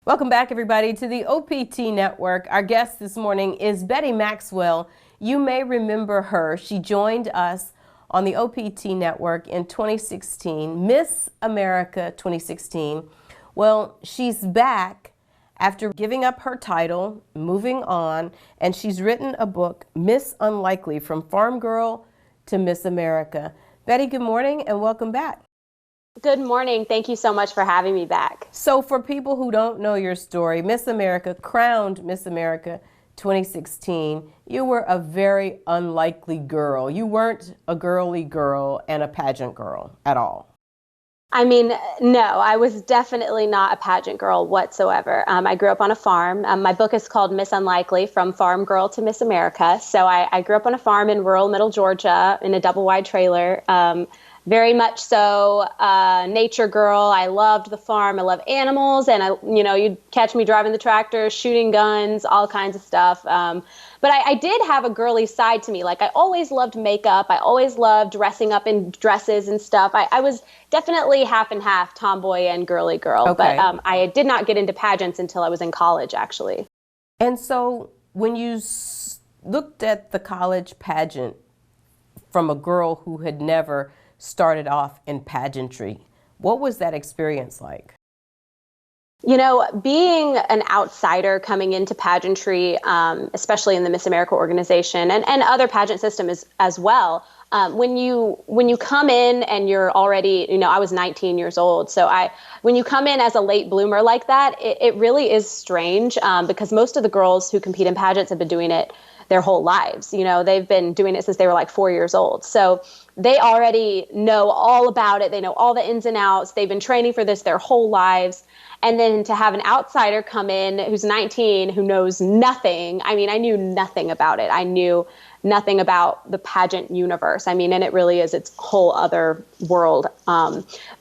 Welcome back, everybody, to the OPT Network. Our guest this morning is Betty Maxwell. You may remember her. She joined us on the OPT Network in 2016, Miss America 2016. Well, she's back after giving up her title, moving on, and she's written a book, Miss Unlikely, From Farm Girl to Miss America. Betty, good morning and welcome back. Good morning. Thank you so much for having me back. So for people who don't know your story, Miss America, crowned Miss America 2016, you were a very unlikely girl. You weren't a girly girl and a pageant girl at all. I mean, no, I was definitely not a pageant girl whatsoever. I grew up on a farm. My book is called Miss Unlikely, From Farm Girl to Miss America. So I grew up on a farm in rural middle Georgia in a double wide trailer. Very much so, nature girl. I loved the farm. I love animals, and you'd catch me driving the tractor, shooting guns, all kinds of stuff. But I did have a girly side to me. Like, I always loved makeup. I always loved dressing up in dresses and stuff. I was definitely half and half tomboy and girly girl. Okay. But I did not get into pageants until I was in college, actually. And so when you looked at the college pageant from a girl who had never started off in pageantry, what was that experience like? You know, being an outsider coming into pageantry, especially in the Miss America organization and other pageant systems as well, when you come in and you're already, I was 19 years old. So when you come in as a late bloomer like that, it really is strange because most of the girls who compete in pageants have been doing it their whole lives. They've been doing it since they were like 4 years old. So they already know all about it. They know all the ins and outs. They've been training for this their whole lives. And then to have an outsider come in who's 19, who knows nothing. I mean, I knew nothing about it. I knew nothing about the pageant universe. I mean, and it really is its whole other world.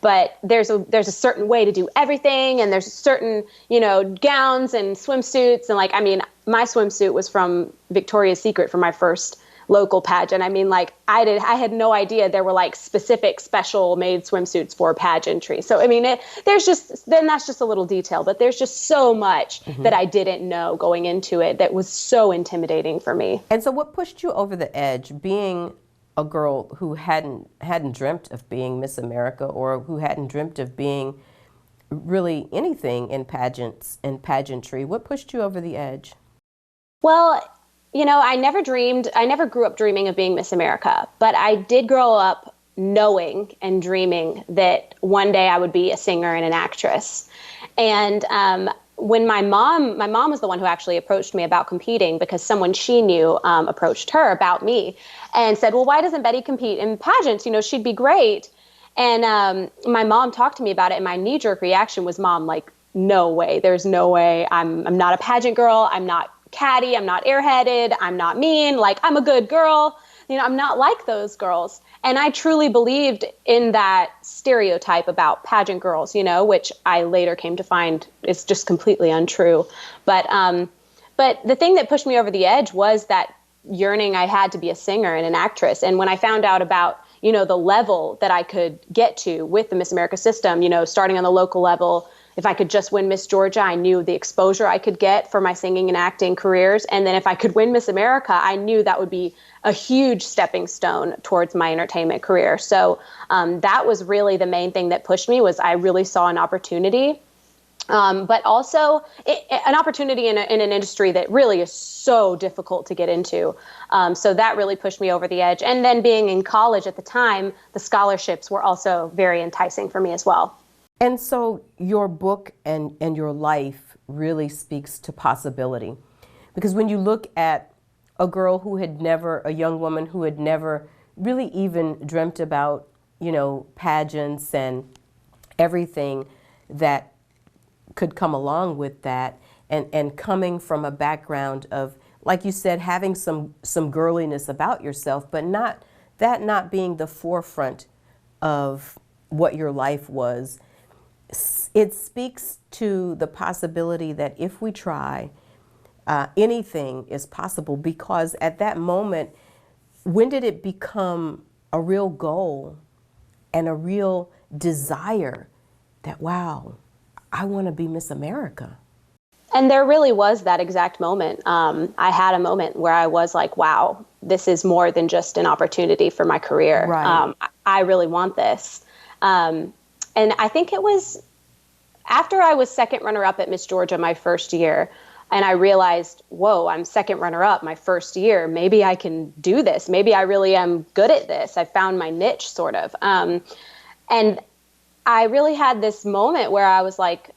But there's a certain way to do everything, and there's certain, gowns and swimsuits. And my swimsuit was from Victoria's Secret for my first local pageant. I mean, I had no idea there were specific special made swimsuits for pageantry. So, I mean, that's just a little detail, but there's just so much that I didn't know going into it that was so intimidating for me. And so what pushed you over the edge, being a girl who hadn't dreamt of being Miss America, or who hadn't dreamt of being really anything in pageants and pageantry? What pushed you over the edge? Well, I never grew up dreaming of being Miss America, but I did grow up knowing and dreaming that one day I would be a singer and an actress. And when my mom was the one who actually approached me about competing, because someone she knew approached her about me and said, well, why doesn't Betty compete in pageants? She'd be great. And my mom talked to me about it, and my knee-jerk reaction was, Mom, no way. There's no way. I'm not a pageant girl. I'm not catty, I'm not airheaded, I'm not mean, I'm a good girl. I'm not like those girls. And I truly believed in that stereotype about pageant girls, which I later came to find is just completely untrue. But the thing that pushed me over the edge was that yearning I had to be a singer and an actress. And when I found out about, the level that I could get to with the Miss America system, starting on the local level, if I could just win Miss Georgia, I knew the exposure I could get for my singing and acting careers. And then if I could win Miss America, I knew that would be a huge stepping stone towards my entertainment career. So that was really the main thing that pushed me, was I really saw an opportunity, but also an opportunity in an industry that really is so difficult to get into. So that really pushed me over the edge. And then being in college at the time, the scholarships were also very enticing for me as well. And so your book and your life really speaks to possibility. Because when you look at a girl a young woman who had never really even dreamt about, pageants and everything that could come along with that, and coming from a background of, like you said, having some girliness about yourself, but not being the forefront of what your life was. It speaks to the possibility that if we try, anything is possible, because at that moment, when did it become a real goal and a real desire that, wow, I want to be Miss America? And there really was that exact moment. I had a moment where I was like, wow, this is more than just an opportunity for my career. Right. I really want this. And I think it was after I was second runner-up at Miss Georgia my first year, and I realized, whoa, I'm second runner-up my first year. Maybe I can do this. Maybe I really am good at this. I found my niche, sort of. And I really had this moment where I was like,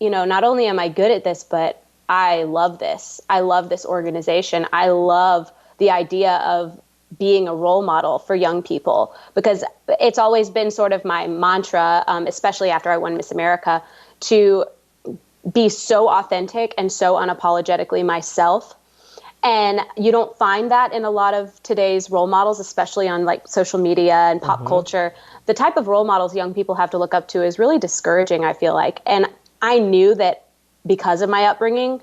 not only am I good at this, but I love this. I love this organization. I love the idea of being a role model for young people, because it's always been sort of my mantra, especially after I won Miss America, to be so authentic and so unapologetically myself. And you don't find that in a lot of today's role models, especially on like social media and pop culture. The type of role models young people have to look up to is really discouraging, I feel like. And I knew that because of my upbringing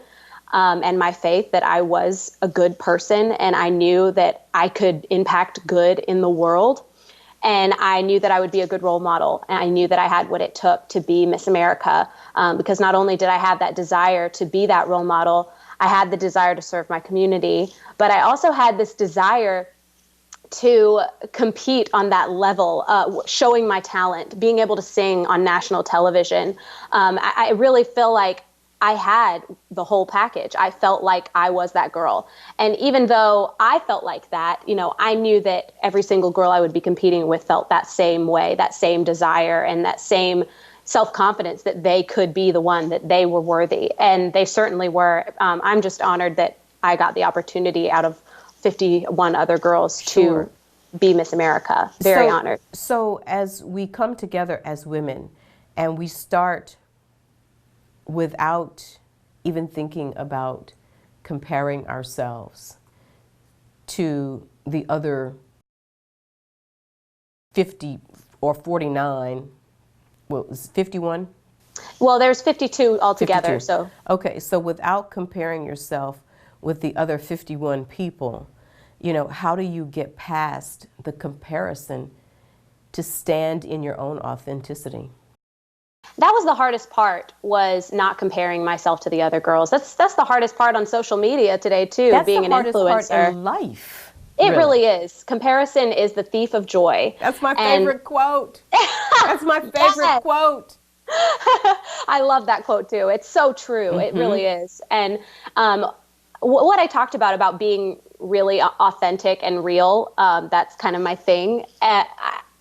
and my faith, that I was a good person, and I knew that I could impact good in the world. And I knew that I would be a good role model, and I knew that I had what it took to be Miss America, because not only did I have that desire to be that role model, I had the desire to serve my community, but I also had this desire to compete on that level, showing my talent, being able to sing on national television. I really feel like I had the whole package. I felt like I was that girl. And even though I felt like that, I knew that every single girl I would be competing with felt that same way, that same desire and that same self-confidence that they could be the one, that they were worthy. And they certainly were. I'm just honored that I got the opportunity out of 51 other girls to be Miss America. Very honored. So as we come together as women and we start without even thinking about comparing ourselves to the other 50 or 49, well, is 51? Well, there's 52 altogether. 52. So okay, so without comparing yourself with the other 51 people, how do you get past the comparison to stand in your own authenticity? that was the hardest part, was not comparing myself to the other girls. That's the hardest part on social media today too, That's being the an hardest influencer. part in life. It really is. Comparison is the thief of joy. That's my favorite quote. That's my favorite Yes. quote. I love that quote too. It's so true. It really is. And what I talked about being really authentic and real, that's kind of my thing.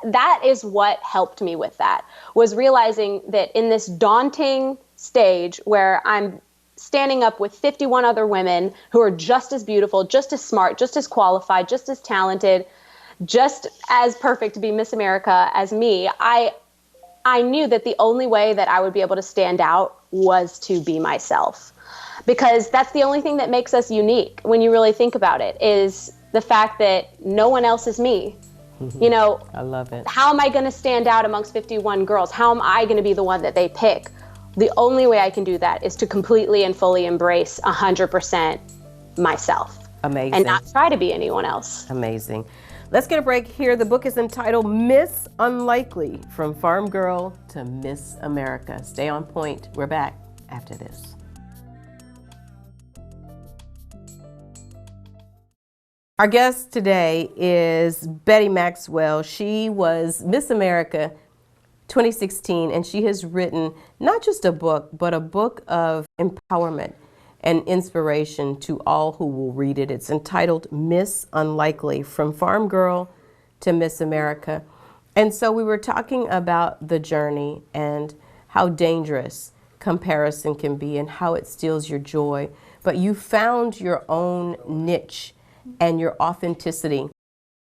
That is what helped me with that, was realizing that in this daunting stage where I'm standing up with 51 other women who are just as beautiful, just as smart, just as qualified, just as talented, just as perfect to be Miss America as me, I knew that the only way that I would be able to stand out was to be myself. Because that's the only thing that makes us unique, when you really think about it, is the fact that no one else is me. I love it. How am I going to stand out amongst 51 girls? How am I going to be the one that they pick? The only way I can do that is to completely and fully embrace 100% myself. Amazing. And not try to be anyone else. Amazing. Let's get a break here. The book is entitled Miss Unlikely, From Farm Girl to Miss America. Stay on point. We're back after this. Our guest today is Betty Maxwell. She was Miss America 2016, and she has written not just a book, but a book of empowerment and inspiration to all who will read it. It's entitled Miss Unlikely, From Farm Girl to Miss America. And so we were talking about the journey and how dangerous comparison can be and how it steals your joy. But you found your own niche and your authenticity.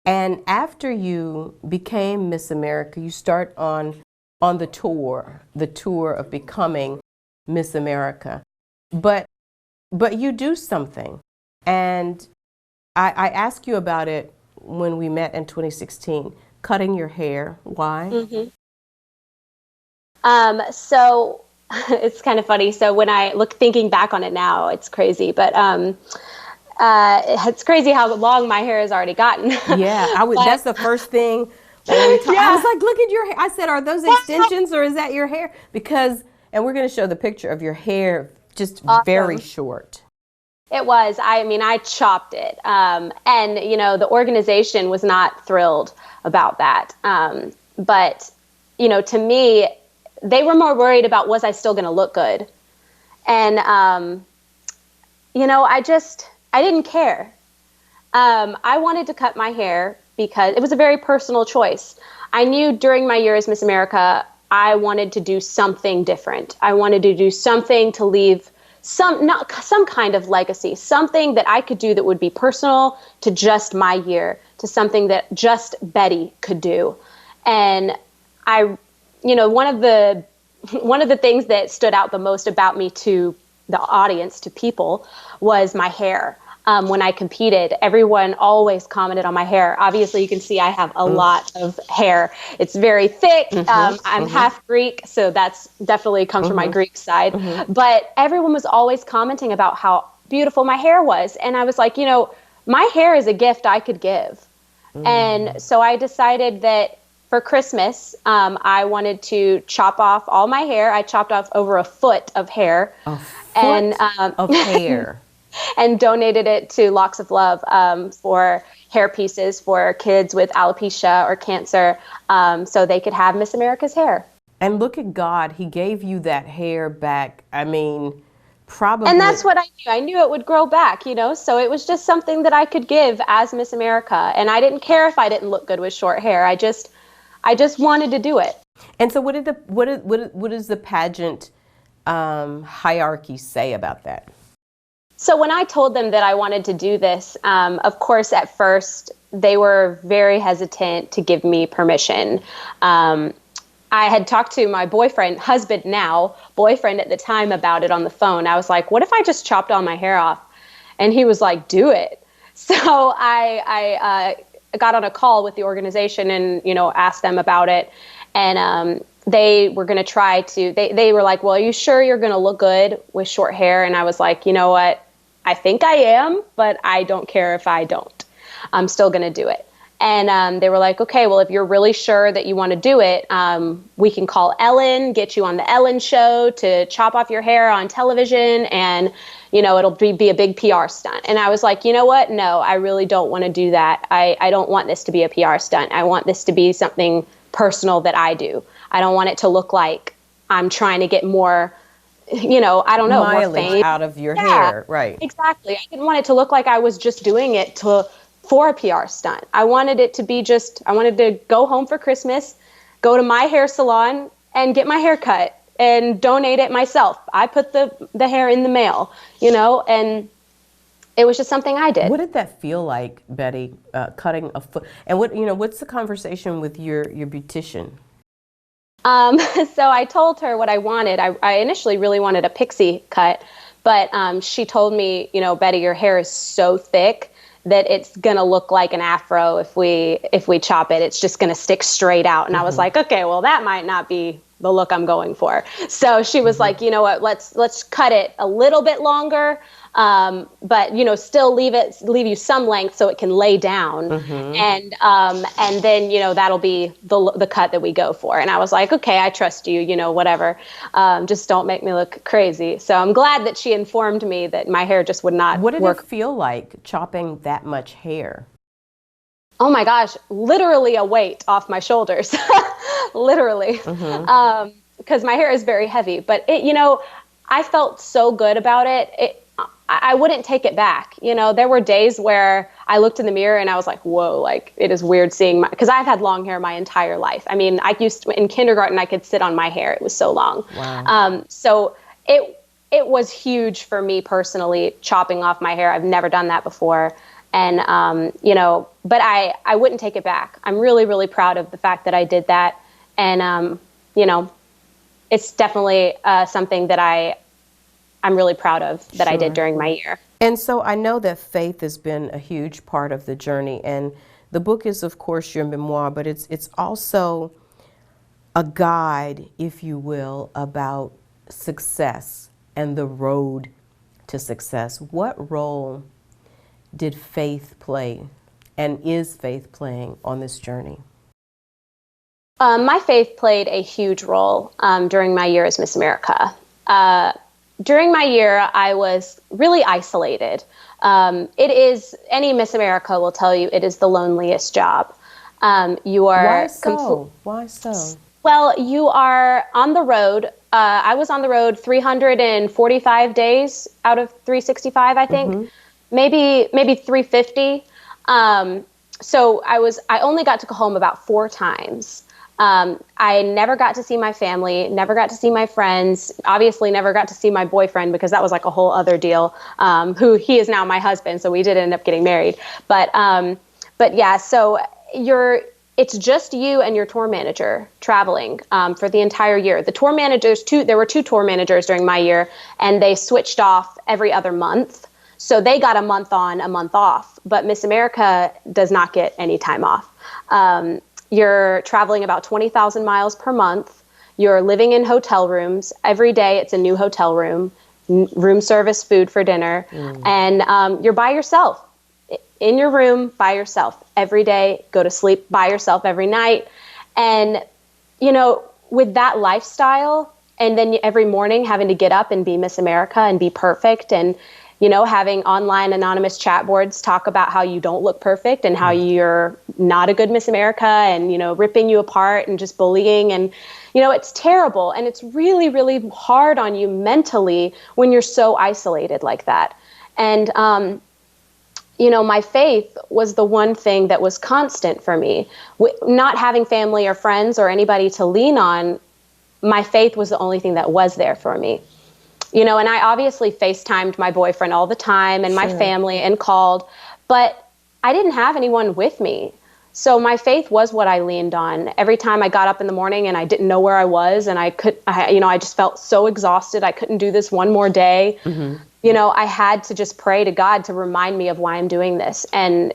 And after you became Miss America, you start on the tour of becoming Miss America. But you do something. And I asked you about it when we met in 2016, cutting your hair. Why? So it's kind of funny. So when I thinking back on it now, it's crazy. But it's crazy how long my hair has already gotten. Yeah, that's the first thing when we talk. Yeah. I was like, look at your hair. I said, are those extensions or is that your hair? Because, and we're going to show the picture of your hair just very Awesome. short. It was. I mean, I chopped it. And, the organization was not thrilled about that. But, to me, they were more worried about was I still going to look good? And, I didn't care. I wanted to cut my hair because it was a very personal choice. I knew during my year as Miss America, I wanted to do something different. I wanted to do something to leave some kind of legacy, something that I could do that would be personal to just my year, to something that just Betty could do. And one of the things that stood out the most about me to the audience, to people, was my hair. When I competed, everyone always commented on my hair. Obviously, you can see I have a lot of hair. It's very thick. I'm half Greek, so that's definitely comes from my Greek side. But everyone was always commenting about how beautiful my hair was. And I was like, my hair is a gift I could give. And so I decided that for Christmas, I wanted to chop off all my hair. I chopped off over a foot of hair. Of hair. And donated it to Locks of Love for hair pieces for kids with alopecia or cancer, so they could have Miss America's hair. And look at God, he gave you that hair back. I mean, probably. And that's what I knew. I knew it would grow back, so it was just something that I could give as Miss America. And I didn't care if I didn't look good with short hair. I just wanted to do it. And so what does the pageant hierarchy say about that? So when I told them that I wanted to do this, of course, at first, they were very hesitant to give me permission. I had talked to my boyfriend, husband now, boyfriend at the time, about it on the phone. I was like, what if I just chopped all my hair off? And he was like, do it. So I got on a call with the organization and, asked them about it. And they were going to try to, they were like, well, are you sure you're going to look good with short hair? And I was like, you know what? I think I am, but I don't care if I don't. I'm still going to do it. And they were like, okay, well, if you're really sure that you want to do it, we can call Ellen, get you on the Ellen show to chop off your hair on television. And, it'll be a big PR stunt. And I was like, you know what? No, I really don't want to do that. I don't want this to be a PR stunt. I want this to be something personal that I do. I don't want it to look like I'm trying to get more, I don't know, mileage more fame out of your hair, right? Exactly. I didn't want it to look like I was just doing it for a PR stunt. I wanted it to be I wanted to go home for Christmas, go to my hair salon and get my hair cut and donate it myself. I put the hair in the mail, and it was just something I did. What did that feel like, Betty, cutting a foot? And what's the conversation with your beautician? So I told her what I wanted. I initially really wanted a pixie cut, but she told me, Betty, your hair is so thick that it's going to look like an afro if we chop it. It's just going to stick straight out. And I was like, okay, well, that might not be the look I'm going for. So she was like, you know what, let's cut it a little bit longer. But still leave you some length so it can lay down, and then that'll be the cut that we go for. And I was like, okay, I trust you, whatever. Just don't make me look crazy. So I'm glad that she informed me that my hair just would not work. What did it feel like chopping that much hair? Oh my gosh, literally a weight off my shoulders, literally, because my hair is very heavy. But I felt so good about it. I wouldn't take it back. There were days where I looked in the mirror and I was like, whoa, like it is weird seeing because I've had long hair my entire life. I mean, in kindergarten, I could sit on my hair. It was so long. Wow. So it was huge for me personally, chopping off my hair. I've never done that before. And, but I wouldn't take it back. I'm really, really proud of the fact that I did that. And, it's definitely something that I'm really proud of that I did during my year. And so I know that faith has been a huge part of the journey. And the book is, of course, your memoir, but it's also a guide, if you will, about success and the road to success. What role did faith play and is faith playing on this journey? My faith played a huge role during my year as Miss America. during my year, I was really isolated. It is, any Miss America will tell you, it is the loneliest job. You are Why so? Why so? Well, you are on the road. I was on the road 345 days out of 365, I think. Maybe 350. So I only got to go home about 4 times. I never got to see my family, never got to see my friends, obviously never got to see my boyfriend, because that was like a whole other deal, who he is now my husband. So we did end up getting married. But yeah, so it's just you and your tour manager traveling for the entire year. The tour managers, there were 2 tour managers during my year, and they switched off every other month. So they got a month on, a month off. But Miss America does not get any time off. You're traveling about 20,000 miles per month. You're living in hotel rooms. Every day it's a new hotel room, room service, food for dinner. And you're by yourself. In your room by yourself every day, go to sleep by yourself every night. And, with that lifestyle, and then every morning having to get up and be Miss America and be perfect, and, having online anonymous chat boards talk about how you don't look perfect and how you're not a good Miss America, and, ripping you apart and just bullying. And, it's terrible. And it's really, really hard on you mentally when you're so isolated like that. And, my faith was the one thing that was constant for me. Not having family or friends or anybody to lean on, my faith was the only thing that was there for me. And I obviously FaceTimed my boyfriend all the time and my family and called, but I didn't have anyone with me. So my faith was what I leaned on. Every time I got up in the morning and I didn't know where I was, and I just felt so exhausted. I couldn't do this one more day. I had to just pray to God to remind me of why I'm doing this and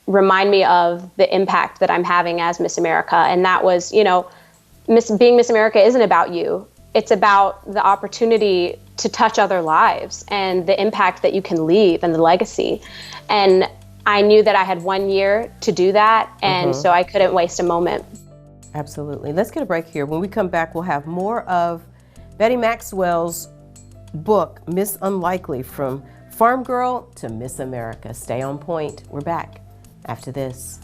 remind me of the impact that I'm having as Miss America. And that was, being Miss America isn't about you. It's about the opportunity to touch other lives and the impact that you can leave and the legacy. And I knew that I had 1 year to do that. And so I couldn't waste a moment. Absolutely. Let's get a break here. When we come back, we'll have more of Betty Maxwell's book, Miss Unlikely, from Farm Girl to Miss America. Stay on point. We're back after this.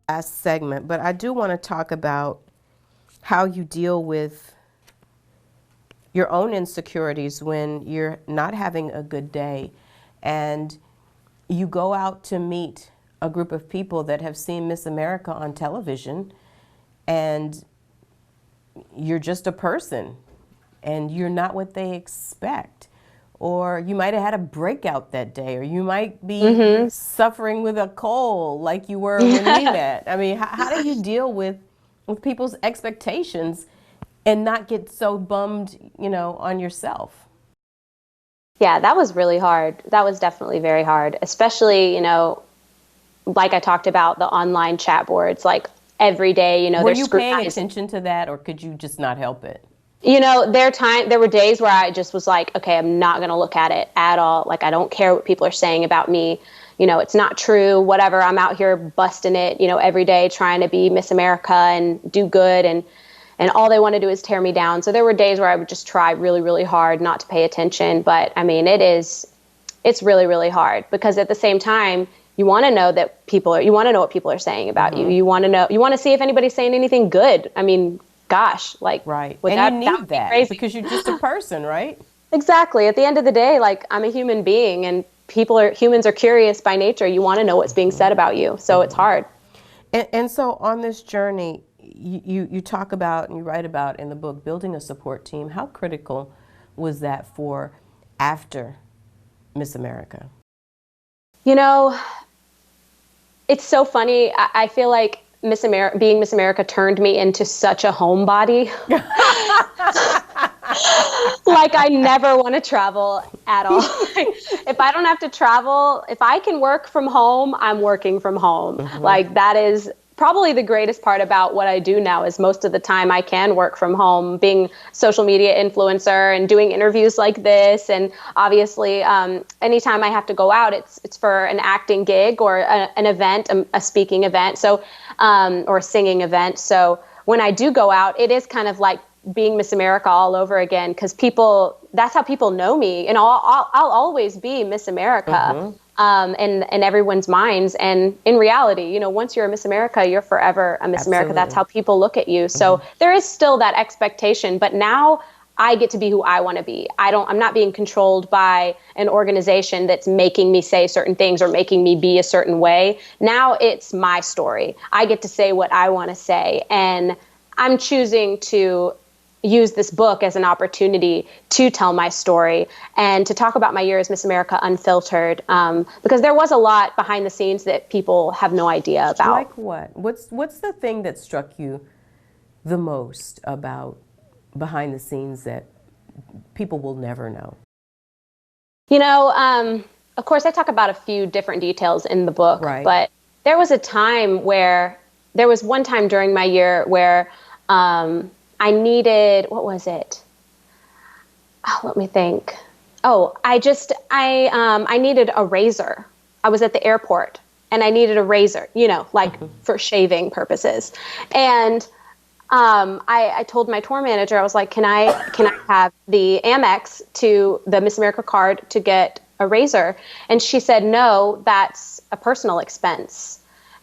Last segment, but I do want to talk about how you deal with your own insecurities when you're not having a good day and you go out to meet a group of people that have seen Miss America on television, and you're just a person and you're not what they expect. Or you might have had a breakout that day, or you might be suffering with a cold like you were when we met. I mean, how do you deal with people's expectations and not get so bummed, on yourself? Yeah, that was really hard. That was definitely very hard, especially, like I talked about, the online chat boards, like every day, Were you paying attention to that, or could you just not help it? There were days where I just was like, okay, I'm not going to look at it at all. Like, I don't care what people are saying about me. It's not true, whatever. I'm out here busting it, every day trying to be Miss America and do good. And all they want to do is tear me down. So there were days where I would just try really, really hard not to pay attention. But I mean, it's really, really hard, because at the same time, you want to know you want to know what people are saying about you. You want to see if anybody's saying anything good. I mean, gosh, like, right. And you need that because you're just a person, right? Exactly. At the end of the day, like, I'm a human being, and humans are curious by nature. You want to know what's being said about you. So it's hard. And so on this journey, you talk about and you write about in the book, building a support team. How critical was that for after Miss America? It's so funny. I feel like being Miss America turned me into such a homebody. Like, I never want to travel at all. If I don't have to travel, if I can work from home, I'm working from home. Like, that is probably the greatest part about what I do now, is most of the time I can work from home, being social media influencer and doing interviews like this. And obviously, anytime I have to go out, it's for an acting gig or an event, a speaking event, or a singing event. So when I do go out, it is kind of like being Miss America all over again, because that's how people know me, and I'll always be Miss America in everyone's minds. And in reality, you know, once you're a Miss America, you're forever a Miss America. That's how people look at you. So there is still that expectation, but now I get to be who I want to be. I'm not being controlled by an organization that's making me say certain things or making me be a certain way. Now it's my story. I get to say what I want to say. And I'm choosing to use this book as an opportunity to tell my story and to talk about my year as Miss America unfiltered, because there was a lot behind the scenes that people have no idea about. Like what? What's the thing that struck you the most about behind the scenes that people will never know? You know, of course, I talk about a few different details in the book, but there was one time during my year where I needed, what was it? Oh, let me think. Oh, I needed a razor. I was at the airport and I needed a razor, you know, like for shaving purposes. And I told my tour manager, I was like, can I have the Amex to the Miss America card to get a razor? And she said, no, that's a personal expense.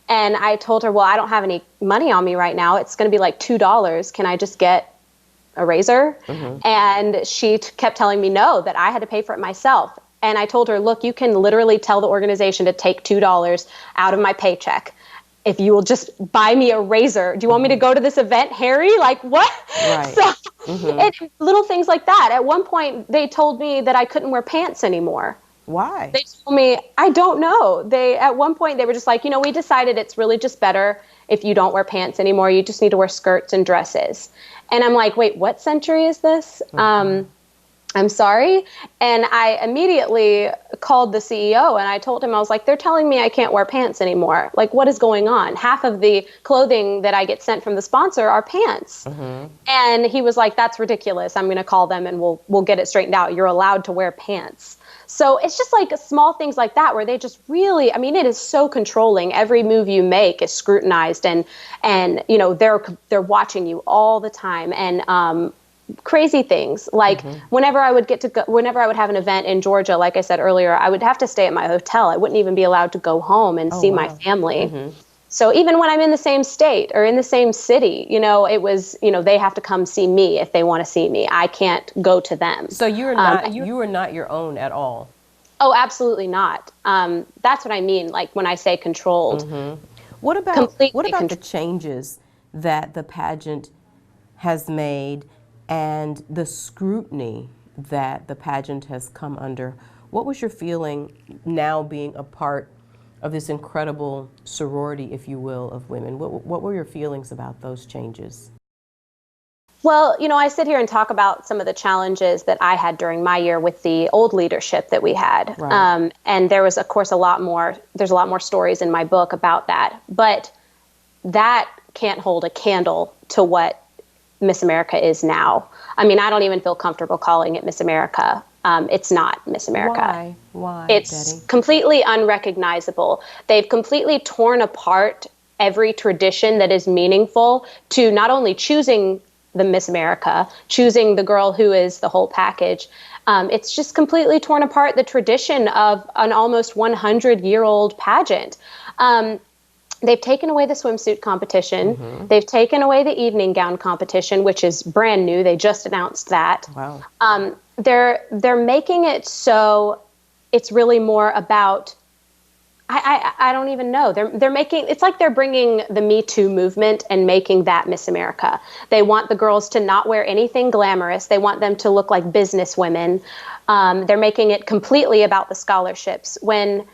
And I told her, well, I don't have any money on me right now. It's going to be like $2. Can I just get a razor? And she kept telling me no, that I had to pay for it myself. And I told her, look, you can literally tell the organization to take $2 out of my paycheck if you will just buy me a razor. Do you want me to go to this event, Harry? Like, what? So and little things like that. At one point, they told me that I couldn't wear pants anymore. Why? They told me, I don't know. At one point, they were just like, you know, we decided it's really just better if you don't wear pants anymore. You just need to wear skirts and dresses. And I'm like, wait, what century is this? I'm sorry. And I immediately called the CEO and I told him, I was like, they're telling me I can't wear pants anymore. Like, what is going on? Half of the clothing that I get sent from the sponsor are pants. And he was like, that's ridiculous. I'm going to call them and we'll get it straightened out. You're allowed to wear pants. So it's just like small things like that where they just really, I mean, it is so controlling. Every move you make is scrutinized and you know, they're watching you all the time. And crazy things like whenever I would have an event in Georgia, like I said earlier, I would have to stay at my hotel. I wouldn't even be allowed to go home and see my family. So even when I'm in the same state or in the same city, you know, it was, you know, they have to come see me if they want to see me. I can't go to them. So you are not your own at all. Oh, absolutely not. That's what I mean. Like when I say controlled. What about the changes that the pageant has made and the scrutiny that the pageant has come under? What was your feeling now being a part of this incredible sorority, if you will, of women? What were your feelings about those changes? Well, you know, I sit here and talk about some of the challenges that I had during my year with the old leadership that we had. And there was, of course, there's a lot more stories in my book about that. But that can't hold a candle to what Miss America is now. I mean, I don't even feel comfortable calling it Miss America. It's not Miss America. Why, it's Betty? completely unrecognizable. They've completely torn apart every tradition that is meaningful to not only choosing the Miss America, choosing the girl who is the whole package. It's just completely torn apart the tradition of an almost 100-year-old pageant. They've taken away the swimsuit competition. They've taken away the evening gown competition, which is brand new. They just announced that. Wow. They're making it so it's really more about, I don't even know. They're making, it's like they're bringing the Me Too movement and making that Miss America. They want the girls to not wear anything glamorous. They want them to look like business women. They're making it completely about the scholarships when,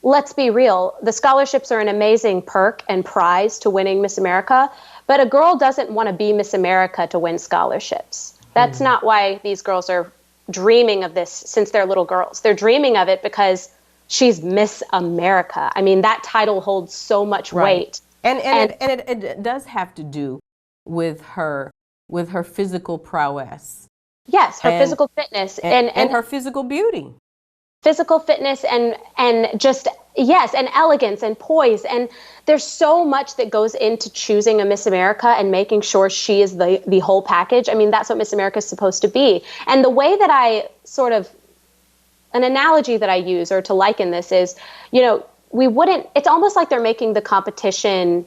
let's be real, the scholarships are an amazing perk and prize to winning Miss America, but a girl doesn't want to be Miss America to win scholarships. That's not why these girls are dreaming of this since they're little girls. They're dreaming of it because she's Miss America. I mean, that title holds so much weight. And it does have to do with her physical prowess. Yes, her physical fitness and her physical beauty. physical fitness and just, yes, and elegance and poise. And there's so much that goes into choosing a Miss America and making sure she is the whole package. I mean, that's what Miss America is supposed to be. And the way that I sort of, an analogy that I use or to liken this is, it's almost like they're making the competition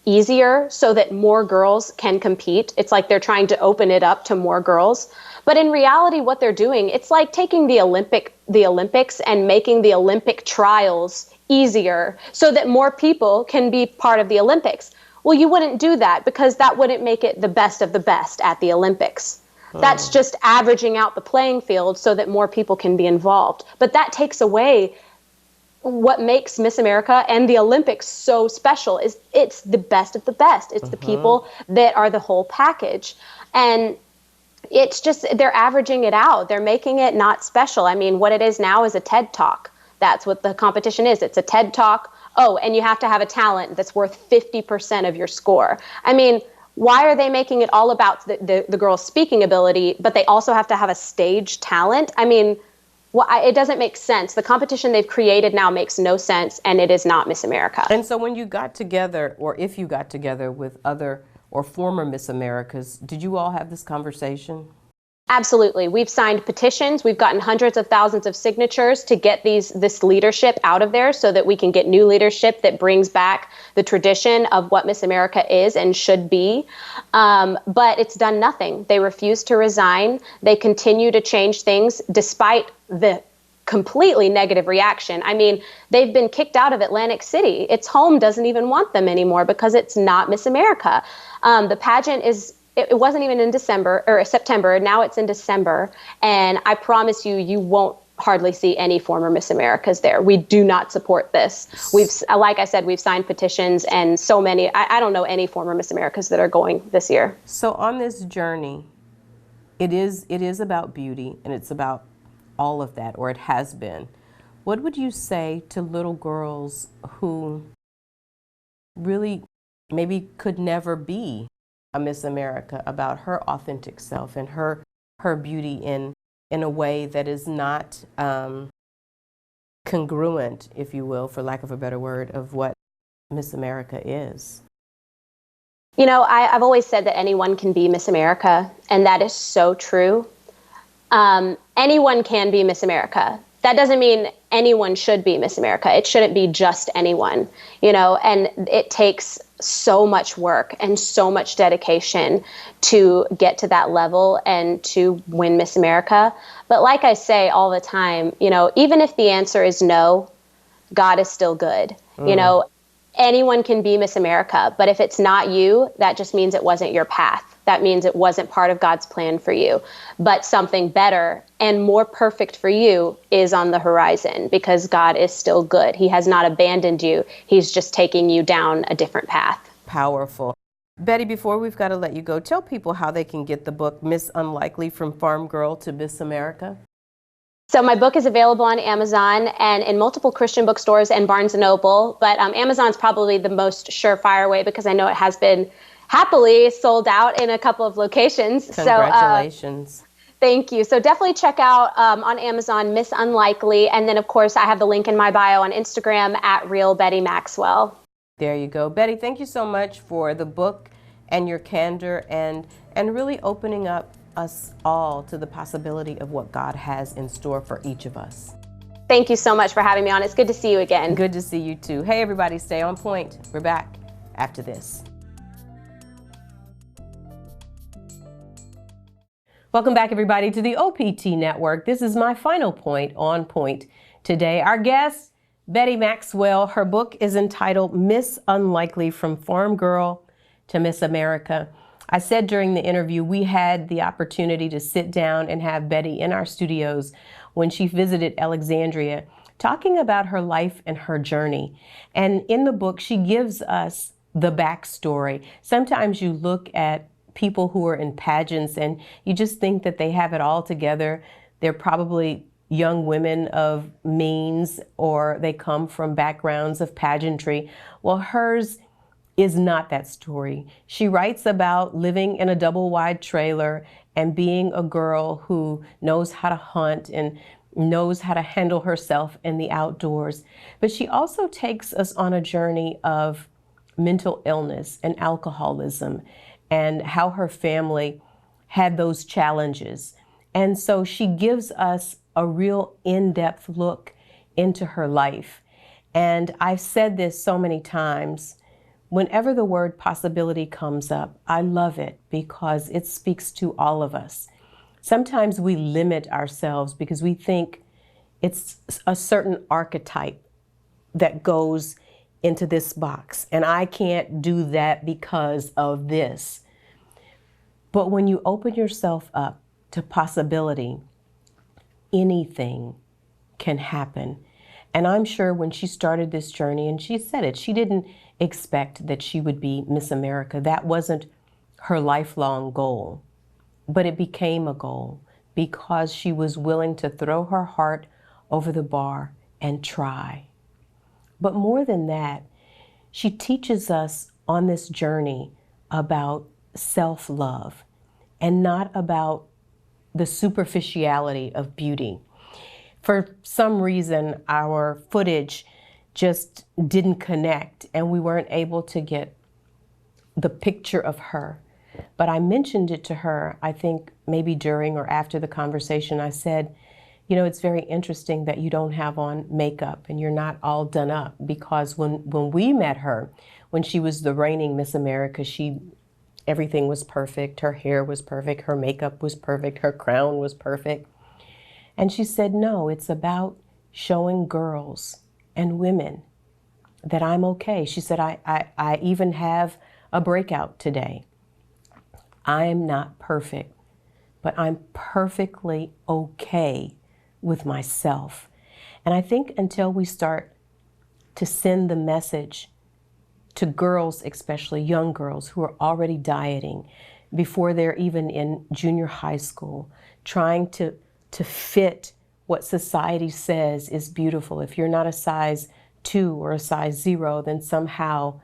easier so that more girls can compete. It's like they're trying to open it up to more girls. But in reality, what they're doing, it's like taking the Olympics and making the Olympic trials easier so that more people can be part of the Olympics. Well, you wouldn't do that because that wouldn't make it the best of the best at the Olympics. That's just averaging out the playing field so that more people can be involved. But that takes away what makes Miss America and the Olympics so special is it's the best of the best. It's the people that are the whole package. And it's just, they're averaging it out. They're making it not special. I mean, what it is now is a TED Talk. That's what the competition is. It's a TED Talk. Oh, and you have to have a talent that's worth 50% of your score. I mean, why are they making it all about the girl's speaking ability, but they also have to have a stage talent? I mean, it doesn't make sense. The competition they've created now makes no sense, and it is not Miss America. And so when you got together, or if you got together with other or former Miss Americas, did you all have this conversation? Absolutely. We've signed petitions. We've gotten hundreds of thousands of signatures to get this leadership out of there so that we can get new leadership that brings back the tradition of what Miss America is and should be. But it's done nothing. They refuse to resign. They continue to change things despite the completely negative reaction. I mean, they've been kicked out of Atlantic City. Its home doesn't even want them anymore because it's not Miss America. The pageant it wasn't even in December or September. Now it's in December. And I promise you, you won't hardly see any former Miss Americas there. We do not support this. Like I said, we've signed petitions and so many, I don't know any former Miss Americas that are going this year. So on this journey, it is about beauty and it's about all of that, or it has been. What would you say to little girls who really maybe could never be a Miss America, about her authentic self and her beauty in a way that is not congruent, if you will, for lack of a better word, of what Miss America is? You know, I've always said that anyone can be Miss America, and that is so true. Anyone can be Miss America. That doesn't mean anyone should be Miss America. It shouldn't be just anyone, and it takes so much work and so much dedication to get to that level and to win Miss America. But like I say all the time, even if the answer is no, God is still good. Anyone can be Miss America, but if it's not you, that just means it wasn't your path. That means it wasn't part of God's plan for you. But something better and more perfect for you is on the horizon because God is still good. He has not abandoned you. He's just taking you down a different path. Powerful. Betty, before we've got to let you go, tell people how they can get the book Miss Unlikely, From Farm Girl to Miss America. So my book is available on Amazon and in multiple Christian bookstores and Barnes & Noble, but Amazon's probably the most surefire way because I know it has been happily sold out in a couple of locations. Congratulations. So, thank you. So definitely check out on Amazon, Miss Unlikely. And then, of course, I have the link in my bio on Instagram at Real Betty Maxwell. There you go. Betty, thank you so much for the book and your candor and really opening up us all to the possibility of what God has in store for each of us. Thank you so much for having me on. It's good to see you again. Good to see you too. Hey, everybody, stay on point. We're back after this. Welcome back, everybody, to the OPT Network. This is my final point on point today. Our guest, Betty Maxwell, her book is entitled Miss Unlikely, From Farm Girl to Miss America. I said during the interview, we had the opportunity to sit down and have Betty in our studios when she visited Alexandria, talking about her life and her journey. And in the book, she gives us the backstory. Sometimes you look at people who are in pageants and you just think that they have it all together. They're probably young women of means, or they come from backgrounds of pageantry. Well, hers is not that story. She writes about living in a double wide trailer and being a girl who knows how to hunt and knows how to handle herself in the outdoors. But she also takes us on a journey of mental illness and alcoholism and how her family had those challenges. And so she gives us a real in-depth look into her life. And I've said this so many times, whenever the word possibility comes up, I love it because it speaks to all of us. Sometimes we limit ourselves because we think it's a certain archetype that goes into this box, and I can't do that because of this. But when you open yourself up to possibility, anything can happen. And I'm sure when she started this journey, and she said it, she didn't expect that she would be Miss America. That wasn't her lifelong goal, but it became a goal because she was willing to throw her heart over the bar and try. But more than that, she teaches us on this journey about self-love and not about the superficiality of beauty. For some reason, our footage just didn't connect and we weren't able to get the picture of her. But I mentioned it to her, I think maybe during or after the conversation. I said, you know, it's very interesting that you don't have on makeup and you're not all done up, because when we met her, when she was the reigning Miss America, everything was perfect. Her hair was perfect. Her makeup was perfect. Her crown was perfect. And she said, no, it's about showing girls and women that I'm okay. She said, I even have a breakout today. I'm not perfect, but I'm perfectly okay with myself. And I think until we start to send the message to girls, especially young girls who are already dieting before they're even in junior high school, trying to fit what society says is beautiful. If you're not a size 2 or a size 0, then somehow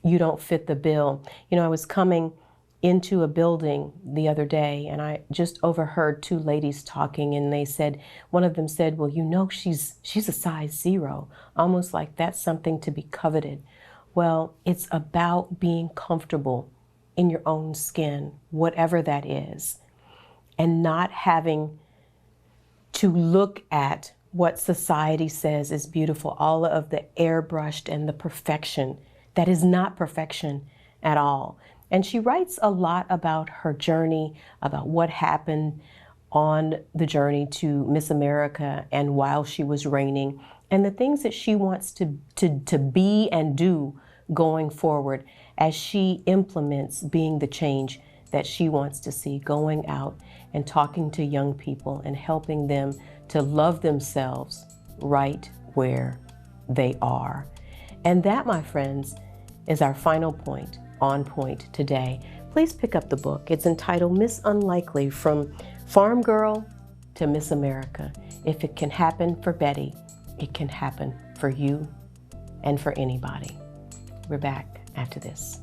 you don't fit the bill. You know, I was coming into a building the other day and I just overheard 2 ladies talking, and they said, one of them said, well, you know, she's a size 0, almost like that's something to be coveted. Well, it's about being comfortable in your own skin, whatever that is, and not having to look at what society says is beautiful, all of the airbrushed and the perfection that is not perfection at all. And she writes a lot about her journey, about what happened on the journey to Miss America and while she was reigning, and the things that she wants to be and do going forward as she implements being the change that she wants to see, going out and talking to young people and helping them to love themselves right where they are. And that, my friends, is our final point, on point today. Please pick up the book. It's entitled Miss Unlikely, From Farm Girl to Miss America. If it can happen for Betty, it can happen for you and for anybody. We're back after this.